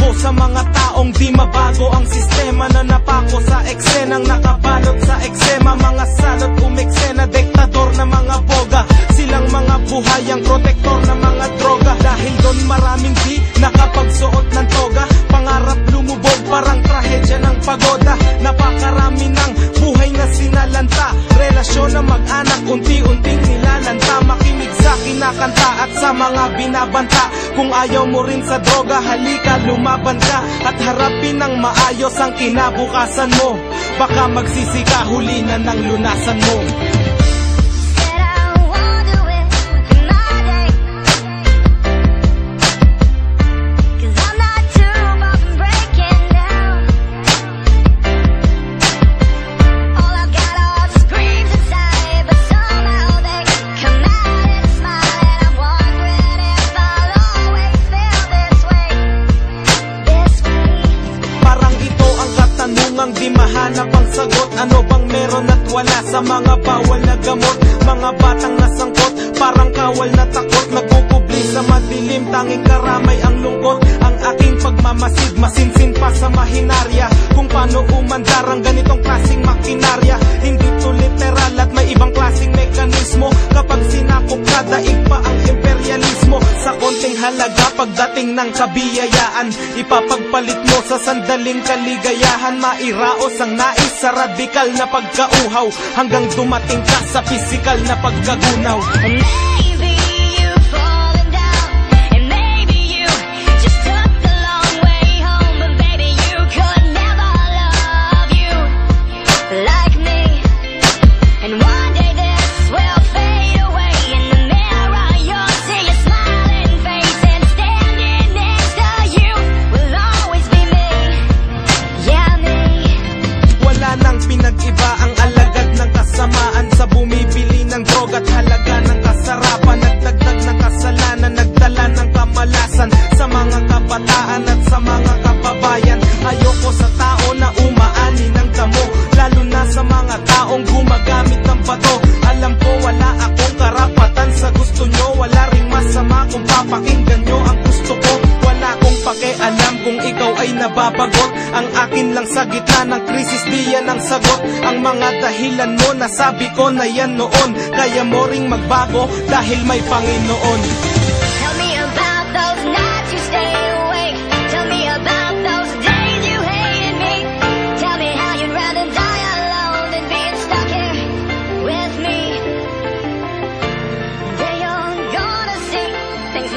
bago sa mga taong di mabago ang sistema na napako sa eksenang nakabalot sa eksema. Mga salot umeksena, diktador na mga boga, silang mga buhayang protektor na mga droga. Dahil doon maraming di nakapagsuot ng toga, pangarap lumubog parang trahedya ng pagoda. Napakarami ng buhay na sinalanta, relasyon na mag-anak unti-unting nilalanta. Makinig sa kinakanta at sa mga binabanta. Kung ayaw mo rin sa droga, halika lumaban ka at harapin ng maayos ang kinabukasan mo. Baka magsisi ka, huli na ng lunasan mo. Di mahanap ang sagot, ano bang meron at wala sa mga bawal na gamot. Mga batang nasangkot, parang kawal na takot, nagpupubli sa madilim, tanging karamay ang lungkot. Ang aking pagmamasid, masinsin pa sa mahinarya, kung paano umandar ang ganitong klaseng makinarya. Hindi to literal at may ibang klaseng mekanismo. Kapag sinakop ka, daig pa ang imperialismo. Sa konting halaga, pagdating ng kabiyayaan, ipapagpalit mo sa sandaling kaligayahan. Mairaos ang nais sa radikal na pagkauhaw, hanggang dumating ka sa pisikal na pagkagunaw. Pinag-iba ang alagad ng kasamaan sa bumibili ng droga at halaga ng kasarapan. Nagdagdag ng kasalanan, nagdala ng kamalasan sa mga kabataan at sa mga kababayan. Ayoko sa tao na umaani ng damo, lalo na sa mga taong gumagamit ng bato. Alam ko wala akong karapatan sa gusto nyo, wala ring masama kung papakinggan nyo ang gusto ko. Wala akong pakialam kung ikaw ay nababagot. Ang akin lang sa gitna ng krisis, di yan ang sagot. Ang mga dahilan mo, nasabi ko na yan noon, kaya mo ring magbago dahil may Panginoon. Tell me about those nights you stay awake. Tell me about those days you hated me. Tell me how you'd rather die alone than being stuck here with me. Then you're gonna see things